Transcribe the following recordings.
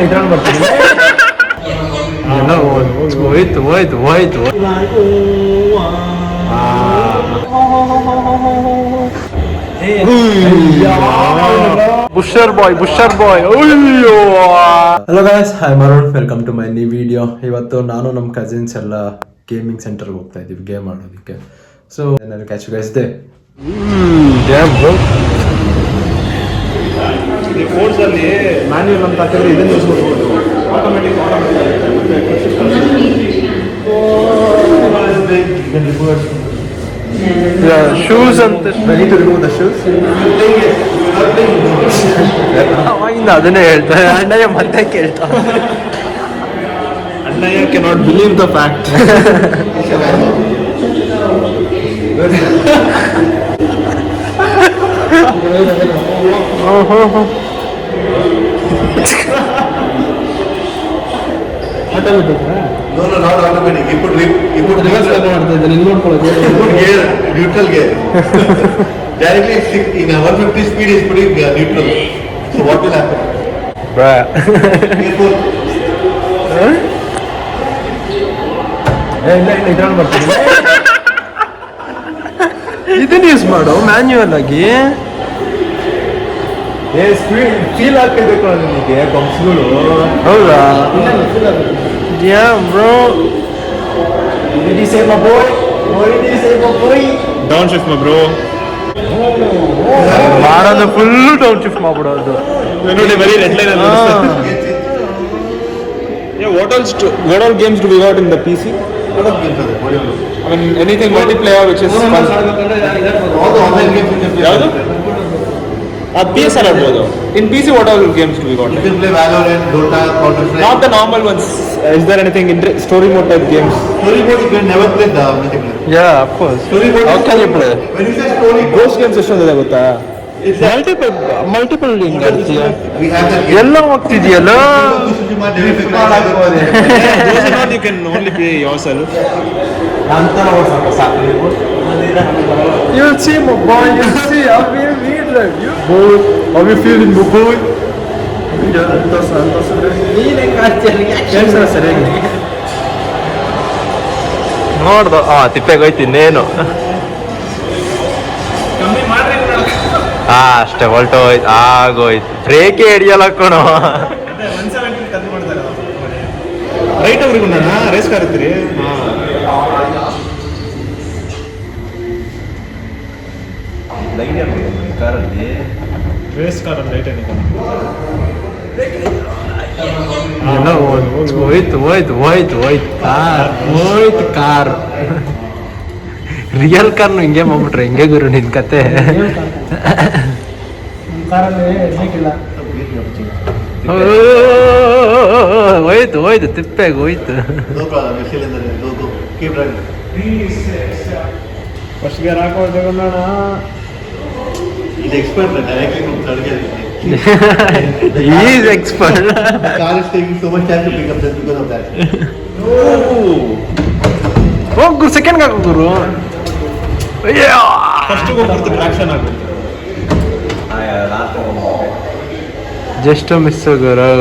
ಇದ್ರಲ್ಲಿ ಬರ್ತೀನಿ. ಎಲ್ಲ ಹೋಯ್ತು ಹೋಯ್ತು ಹೋಯ್ತು. ಬುಷರ್ ಬಾಯ್ ಅಯ್ಯೋ. ಹಲೋ ಗೈಸ್, ಹಾಯ್ ಮರುಣ್, welcome to my new video. ಇವತ್ತು ನಾನು ನಮ್ಮ ಕಸಿನ್ಸ್ ಎಲ್ಲ ಗೇಮಿಂಗ್ ಸೆಂಟರ್ಗೆ ಹೋಗ್ತಾ ಇದ್ದೀವಿ ಗೇಮ್ ಆಡೋದಕ್ಕೆ. ಸೊ ನಾನು ಕ್ಯಾಚ್ ಗೈಸ್ ದೇ ಕೋರ್ಸಲ್ಲಿ ಮ್ಯಾನ್ಯುಯಲ್ ಅಂತ ಹಾಕಿದ್ರೆ ಇದನ್ನು ಯೂಸ್ ಮಾಡ್ಬೋದು. ಆಟೋಮೆಟಿಕ್ ಶೂಸ್ ಅಂತ ಶೂಸ್ ಅವಾಗಿಂದ ಅದನ್ನೇ ಹೇಳ್ತಾರೆ. ಅಣ್ಣಯ್ಯ ಮತ್ತೆ ಕೇಳ್ತಾ, ಅಣ್ಣಯ್ಯ cannot believe the fact. No, not automatic. You put reverse neutral gear. Directly in a 150 speed is putting neutral. So what will happen? Bruh. Careful. ಇದ್ರಲ್ಲಿ ಬರ್ತೀನಿ. ಇದನ್ನ ಯೂಸ್ ಮಾಡು ಮ್ಯಾನ್ಯುವಲ್ ಆಗಿ. ಫೀಲ್ ಆಗ್ತಿರ್ಬೇಕು ನಿಮಗೆ ಬಂಪ್ಸ್ಗಳು. ಹೌದಾ? ಬ್ರೋ, ಡೌನ್ ಶಿಫ್ಟ್ ಬ್ರೋ ಮಾಡೋದು full down shift ಮಾಡ್ಬಿಡೋದು. ನೋಡಿ ಬರೀ red line. What all games do we got in the PC? What are games are there? What do you know? I mean anything multiplayer which is fun. All the online games you can play. ಯಾವುದು? PSR ಆಡ್ಬೋದು. In PC what all games do we got? You can play Valorant, Dota, Counter-Strike. Not the normal ones. Is there anything in story mode type games? Story mode you can never play the multiplayer. Yeah, of course. Story mode. How can you play? When you say story mode, Ghost games ಎಷ್ಟೊಂದಿದೆ ಗೊತ್ತಾ? Multiple link ಆಡ್ತೀಯ. we have that game. ಎಲ್ಲ ಹೋಗ್ತಿದೆಯಲ್ಲ. You can only play yourself. You'll see my boy, you'll see how we drive you. Boy, how you feeling boy? ನೋಡ್ದು ತಿಪ್ಪೆಗೋಯ್ತು ಇನ್ನೇನು. ಅಷ್ಟೇ ಹೊಲ್ಟೋಯ್ತು, ಆಗೋಯ್ತು. ಬ್ರೇಕೇ ಹಿಡಿಯಲ್ಲ ಕಣೋ. Right ಅವ್ರಿಗೂ race car ಇರ್ತೀರಿ. ರೇಸ್ ಕಾರ್ ರೈಟ್ ಎಲ್ಲ ಹೋಯ್ತು ಹೋಯ್ತು ಹೋಯ್ತು ಹೋಯ್ತು ಕಾರ್ ಹೋಯ್ತು ಕಾರ್. ರಿಯಲ್ ಕಾರ್ನು ಹಿಂಗೆ ಮಾಡ್ಬಿಟ್ರೆ ಹಿಂಗೆ ಗುರು ನಿನ್ ಕತೆ. ಹೋಯ್ತು ಹೋಯ್ತು ತಿಪ್ಪೆಗೆ ಹೋಯ್ತು. No problem. We're still in the race. Go. Keep driving. First gear ಹಾಕೋದು ನೋಡ. He's expert directly from third gear. He is expert. The car is taking so much time to pick up just because of that. ಹೋಗು second ಹಾಕು ಗುರು. First ಹೋಗ್ಬಿಡ್ತು traction ಆಗುತ್ತೆ. Just miss ಗುರು.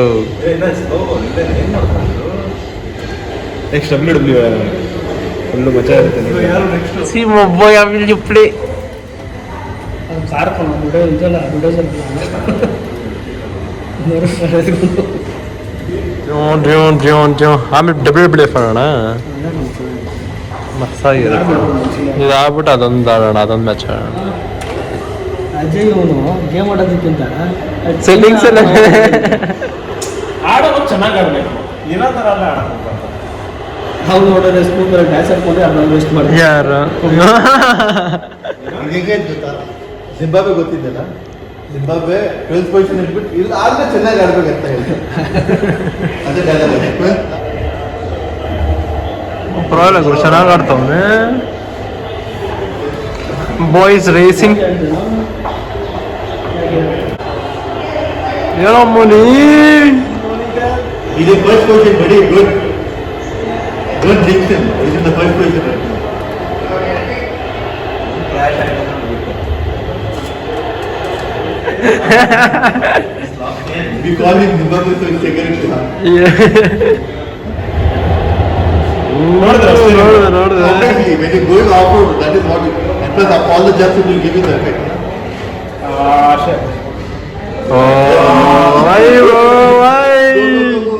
Next WW full ಮಜಾ ಇರುತ್ತೆ. See mobile will you play? ಆಮೇಲೆ WW ಆಡೋಣ. ಮಸ್ತಾಗಿರುತ್ತೆ. ಇದಾಗ್ಬಿಟ್ಟು ಅದೊಂದು ಆಡೋಣ, ಅದೊಂದು ಮ್ಯಾಚ್ ಆಡೋಣ. ಅಜಯ್ ಇವನು ಗೇಮ್ ಆಡೋದಕ್ಕಿಂತ ಸೆಟ್ಟಿಂಗ್ಸ್ ಎಲ್ಲ ಆಡೋದು ಚೆನ್ನಾಗಿ ಆಡಬೇಕು. ಇರೋ ಥರ ಎಲ್ಲ ಆಡಬೇಕು. ಅವ್ನು ನೋಡೋದು ಸ್ಕೂಲ್ ಡ್ಯಾನ್ಸ್ ಹಾಕೊಂಡು ಅದನ್ನ ವೇಸ್ಟ್ ಮಾಡಿ. ಯಾರು ಹೇಗೆ ಗೊತ್ತಾ, ಜಿಂಬಾಬ್ವೆ ಗೊತ್ತಿದ್ದಲ್ಲ, ಜಿಂಬಾಬ್ವೆ 12th ಪೊಸಿಷನ್ ಇಟ್ಬಿಟ್ಟು ಇಲ್ಲಿ ಆದ್ಮೇಲೆ ಚೆನ್ನಾಗಿ ಆಡ್ಬೇಕು ಅಂತ ಹೇಳಿ ಅದೇ ಡೈಲಾಗ್. ಪರವಾಗಿಲ್ಲ ಗುರು, ಚೆನ್ನಾಗಿ ಆಡ್ತಾವನೆ. ಬಾಯ್ಸ್ ರೇಸಿಂಗ್ ಏನೋ ಮುನಿ. ಇದು first position, very good. Good diction. This is the first position right now. We call him Zimbabwe, so it's second to heart. Obviously, when you're going off-road, that is what it, and plus all the jumps it will give you the effect. Go,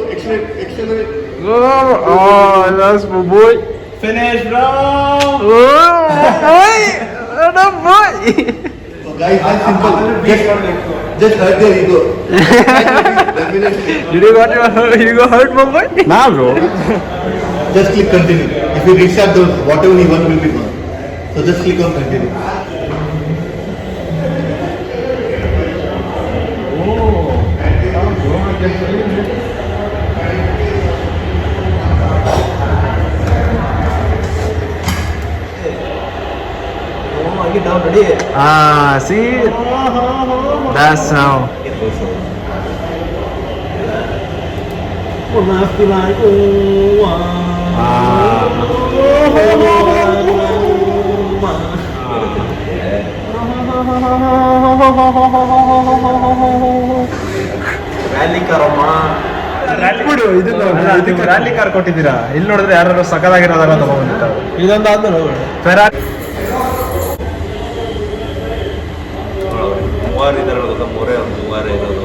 accelerate. That's my boy. Finish, bro! So guys, that's simple. Just hurt their ego. Definitely. Did you go hurt my boy? Nah, bro. Just click continue. If you restart those, whatever you want will be gone. So just click on continue. See? That's how. ಬಿಡು ಇದಕ್ಕೆ rally car ಕೊಟ್ಟಿದ್ದೀರಾ ಇಲ್ಲಿ ನೋಡಿದ್ರೆ ಯಾರು ಸಕಲಾಗಿರೋದೆಲ್ಲ ತಗೊಂಡ್ಬಂದಿರ್ತಾರೆ ಇದೊಂದು ಆದ್ಮೇಲೆ Ferrari ಮೂವಾರು ಇದಾರೆ ಗೊತ್ತಾ ಮೂವಾರೇ ಇರೋದು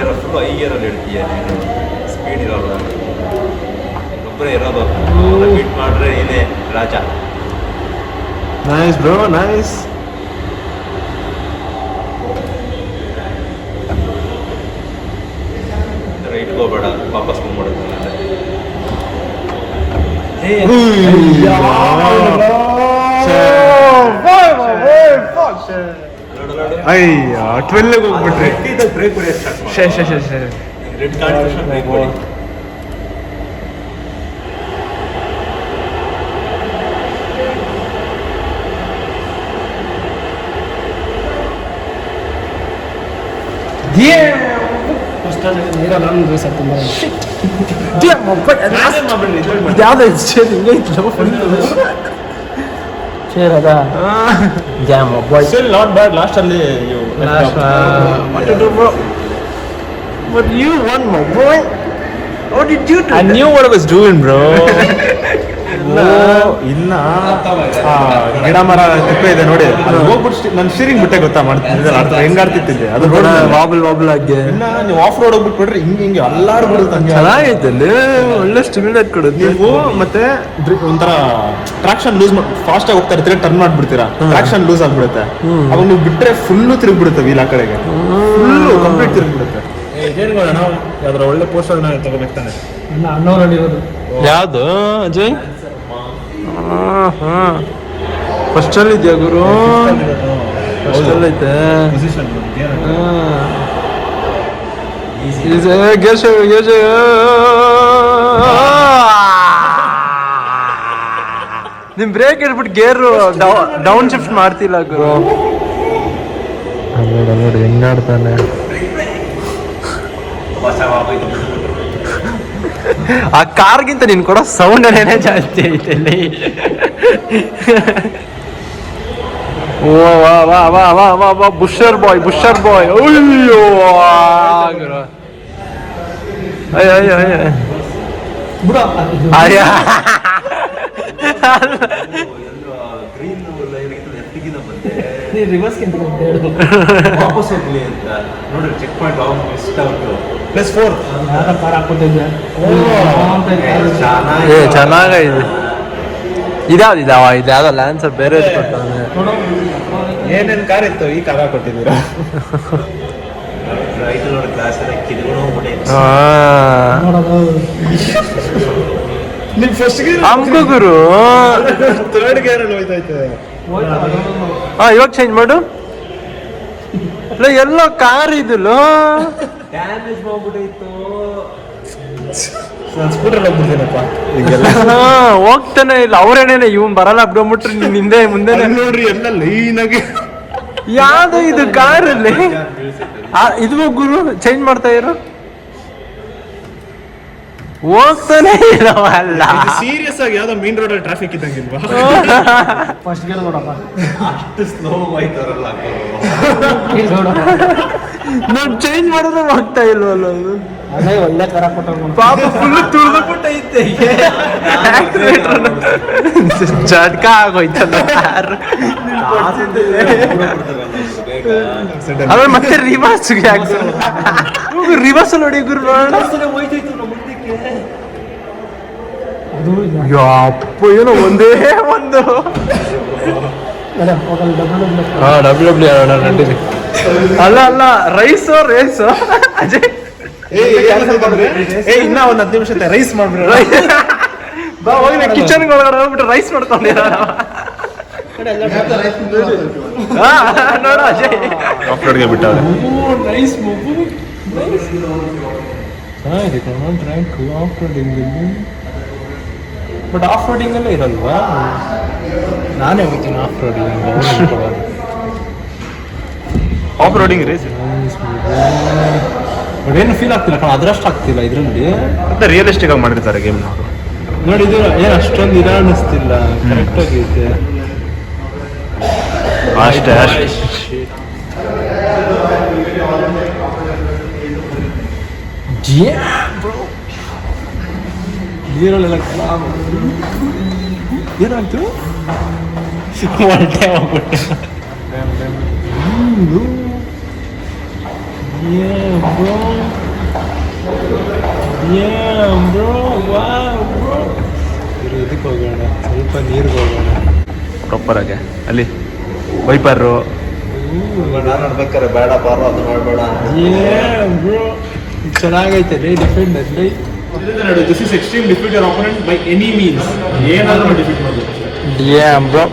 ಇರೋ ಫುಲ್ ಐಗರಲ್ಲಿ ಇಡ್ತೀಯ ನೀನು ಸ್ಪೀಡ್ ಇರೋಲ್ಲ ಒಬ್ಬರೇ ಇರೋದು ಬೀಟ್ ಮಾಡ್ರೆ ಏನೇ ರಾಜ ನೈಸ್ ಬ್ರೋ ನೈಸ್ ಇಟ್ಕೋಬೇಡ ವಾಪಸ್ ಬಂದ್ಬಿಡುತ್ತೆ ಅಯ್ಯ 12 ಹೋಗ್ಬಿಟ್ರಿ ಬ್ರೇಕ್ ಹೊಡೆಯೋದು ಸ್ಟಾರ್ಟ್ ಮಾಡಿ ರೆಡ್ ಕಾರ್ಡ್ ತಕ್ಷಣ ಬ್ರೇಕ್ ಹೊಡಿ ನೀರಲ್ಲ ರೇಸ್ ಆಗ್ತದೆ ಯಾವ್ದು ಚೇರ್ ಹಿಂಗೆ ಇತ್ತಲ್ಲ ಚೇರ್ ಅದ jam boy still not bad last ಅಲ್ಲಿ But you won, my boy. What did you do? I knew what I was doing, bro. ಇಲ್ಲ ಗಿಡ ಮರ ತಿಪ್ಪೆ ಇದೆ ನೋಡಿ ಅದು ಹೋಗ್ಬಿಟ್ಟು ನನ್ನ ಸ್ಟೀರಿಂಗ್ ಬಿಟ್ಟೆ ಗೊತ್ತಾ ಮಾಡ್ತಿದ್ದೆ ಅರ್ಥ ಹೆಂಗ್ ಆಡ್ತಿದ್ದೆ ಅದು ವಾಬಲ್ ಆಗಿ ಇನ್ನ ನೀವು ಆಫ್ ರೋಡ್ ಹೋಗ್ಬಿಟ್ಟು ಬಿಡ್ರಿ ಹಿಂಗೆ ಎಲ್ಲಾರು ಬಿಡುತ್ತೆ ಹಂಗೆ ಚೆನ್ನಾಗೈತೆ ಅಲ್ಲಿ ಒಳ್ಳೆ ಸ್ಟಿಮ್ಯುಲೇಟ್ ಕೊಡುತ್ತೆ ನೀವು ಮತ್ತೆ ಒಂಥರ ಟ್ರಾಕ್ಷನ್ ಲೂಸ್ ಫಾಸ್ಟ್ ಆಗಿ ಹೋಗ್ತಾ ಇರ್ತೀರ ಟರ್ನ್ ಮಾಡ್ಬಿಡ್ತೀರಾ ಟ್ರಾಕ್ಷನ್ ಲೂಸ್ ಆಗ್ಬಿಡುತ್ತೆ ಅವಾಗ ನೀವು ಬಿಟ್ರೆ ಫುಲ್ಲು ತಿರುಗ್ಬಿಡುತ್ತೆ ವೀಲ್ ಆ ಕಡೆಗೆ ಫುಲ್ಲು ಕಂಪ್ಲೀಟ್ ತಿರುಗ್ಬಿಡುತ್ತೆ ನಾವು ಯಾವ್ದಾರ ಒಳ್ಳೆ ಪೋಸ್ಟರ್ ತಗೋಬೇಕು ತಾನೆ ನನ್ನ ಅಣ್ಣವರಲ್ಲಿರೋದು ಯಾವುದು ಅಜಯ್ ಫಸ್ಟ್ ಅಲ್ಲಿ ಇದೆಯಾ ಗುರು ಫಸ್ಟ್ ಅಲ್ಲಿ ಐತೆ ನಿಮ್ ಬ್ರೇಕ್ ಇಟ್ಬಿಟ್ಟು ಗೇರ್ ಡೌನ್ ಶಿಫ್ಟ್ ಮಾಡ್ತಿಲ್ಲ ಗುರು ನೋಡಿ ಹೆಂಗಾಡ್ತಾನೆ ಆ ಕಾರ್ಗಿಂತ ನೀನ್ ಕೊಡೋ ಸೌಂಡ್ ಏನೇ ಜಾಸ್ತಿ ಐತೆ ಇಲ್ಲಿ ಓ ವಾ ವಾ ವಾ ವಾ ವಾ ವಾ ಬುಷರ್ ಬಾಯ್ ಅಯ್ಯೋ ಅಯ್ಯ ಬಿಡ ಅಯ್ಯ ಗ್ರೀನ್ ಲೆಫ್ಟಿಗಿನ ಬಂದೆ ನೀನು ರಿವರ್ಸ್ಗಿಂತ ಅಂತ ಹೇಳು ವಾಪಸ್ ಹೋಗ್ಲಿ ಅಂತ ನೋಡ್ರಿ ಚೆಕ್ ಪಾಯಿಂಟ್ ಮಿಸ್ಡ್ ಔಟ್ +4 ಯಾರ ಕಾರ್ ಹಾಕ್ಕೊತಿದ್ದೆ ಏ ಚೆನ್ನಾಗೈತೆ ಇದಾವ ಇದ್ಯಾವ್ದೋ ಲ್ಯಾನ್ಸರ್ ಬೇರೆ ಕೊಡ್ತಾನೆ ಏನೇನು ಕಾರ್ ಇತ್ತು ಈ ಕಾರ್ ಕೊಟ್ಟಿದ್ದೀರಾ ರೈಟ್ ನೋಡಿ ಕ್ಲಾಸ್ ಕಿದ್ಕೊಂಡು ಹೋಗ್ಬಿಟ್ಟೆ ನೋಡೋದು ನಿಮ್ ಫಸ್ಟ್ ಗೇರ್ ಅಮ್ಕು ಗುರು ಥರ್ಡ್ ಗೇರ್ ಅಲ್ಲಿ ಹೋಯ್ತೈತೆ ಇವಾಗ ಚೇಂಜ್ ಮಾಡು ಇಲ್ಲ ಎಲ್ಲೋ ಕಾರ್ ಇದಿಲ್ಲ ಡ್ಯಾಮೇಜ್ ಮಾಡ್ಬಿಟ್ಟಿತ್ತು ನಾನು ಸ್ಕೂಟರ್ ಹೋಗ್ಬಿಡ್ತೀನಪ್ಪ ಈಗೆಲ್ಲ ಹೋಗ್ತಾನೆ ಇಲ್ಲ ಅವ್ರೇನೇನೆ ಇವನ್ ಬರಲ್ಲ ಬಿಡ್ಬಿಟ್ರಿ ನಿನ್ ಹಿಂದೆ ಮುಂದೆ ನೋಡ್ರಿ ಎಲ್ಲ ಲೈನ್ ಆಗಿ ಯಾವ್ದು ಇದು ಕಾರಲ್ಲಿ ಇದು ಗುರು ಚೇಂಜ್ ಮಾಡ್ತಾ ಇರು ಹೋಗ್ತಾನೆ ಇರೋವಲ್ಲ. ಸೀರಿಯಸ್ ಆಗಿ ಯಾವ್ದೋ ಮೇನ್ ರೋಡ್ ಟ್ರಾಫಿಕ್ ಇದ್ದಂಗಿಲ್ವಾ? ಫಸ್ಟ್ ಗೆಲ್ ನೋಡಪ್ಪ. ಅಷ್ಟು ಸ್ಲೋ ಆಯ್ತಾರಲ್ಲ ಇಲ್ಲಿ ನೋಡು. ನಾನು ಚೇಂಜ್ ಮಾಡಿದ್ರೆ ಹೋಗ್ತಾ ಇಲ್ವಲ್ಲ ಅದು. ಅದೇ ಒಳ್ಳೆ ತರ ಕೊಟ್ಟು ಪಾಪ ಫುಲ್ ತುಳಿದ್ಬಿಟ್ಟೈತೆ ಜಡ್ಕ ಆಗೋಯ್ತಲ್ಲ ಆಮೇಲೆ ಮತ್ತೆ ರಿವರ್ಸ್ ರಿವರ್ಸ್ ನೋಡಿ ಗುರು ನೋಡೋಣ. ಅಪ್ಪ ಏನೋ ಒಂದೇ ಒಂದು ಡಬ್ಲ್ಯೂ ಆಡೋಣ ನಡೀಲಿ. ಅಲ್ಲ ರೈಸು ರೇಸು ಅಜಯ್ ಇನ್ನ ಒಂದ್ 10 ನಿಮಿಷ ರೈಸ್ ಮಾಡ್ಬಿಡ. ಬಾ ಹೋಗಿ ಕಿಚನ್ ಒಳಗಡೆ ಹೋಗ್ಬಿಟ್ಟು ರೈಸ್ ಮಾಡ್ಕೊಂಡಿರ ನೋಡ ಅಜಯ್ ಆಫ್ ರೋಡ್ಗೆ ಬಿಟ್ಟವ್ರೆ. Nice movie but off roading ಎಲ್ಲ ಇರಲ್ವಾ? ನಾನೇ ಹೋಗ್ತೀನಿ off roading. Off roading race but ಏನು ಫೀಲ್ ಆಗ್ತಿಲ್ಲ ಕಣ, ಅದರಷ್ಟು ಆಗ್ತಿಲ್ಲ ಇದರಲ್ಲಿ. ಮತ್ತೆ ರಿಯಲಿಸ್ಟಿಕ್ ಆಗಿ ಮಾಡಿರ್ತಾರೆ ಗೇಮ್. ನೋಡಿ ಇದು ಏನು ಅಷ್ಟೊಂದು ಇದು ಅನ್ನಿಸ್ತಿಲ್ಲ, ಕರೆಕ್ಟ್ ಆಗೈತೆ ಅಷ್ಟೇ ನೀರಲ್ಲೆಲ್ಲ ಏನಾಯ್ತು ಹೊಟ್ಟೆ ಹೋಗ್ಬಿಟ್ಟೆ. ಇದಕ್ಕೆ ಹೋಗೋಣ, ಸ್ವಲ್ಪ ನೀರಿಗೆ ಹೋಗೋಣ. ಪ್ರಾಪರ್ ಆಗಿ ಅಲ್ಲಿ ವೈಪರು ನಾನು ನೋಡ್ಬೇಕಾರೆ ಬೇಡ ಬಾರೋ ಅದು ನೋಡ್ಬೇಡ ಚೆನ್ನಾಗೈತೆ ರೀ ಡಿಫೆಂಡ್ ಅಲ್ಲಿ. This is extreme defeat your opponent by any means. ಏನಾದರೂ ಡಿಫಿಟ್ ಮಾಡಬೇಕು. ಬ್ರೋ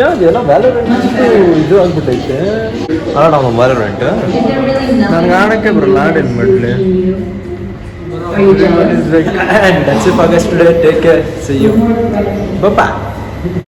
ಯಾವ್ದೆಲ್ಲ ವ್ಯಾಲೋರೆಂಟ್ ಇದು ಆಗ್ಬಿಟ್ಟೈತೆ. ಆಡೋಣ ವ್ಯಾಲೋರೆಂಟ್. ನನಗೆ ಆಡೋಕ್ಕೆ ಬರಲ್ಲ, ಆಡೇನು ಮಾಡಲಿ. That's it for us today. Take care. See you. Bye bye.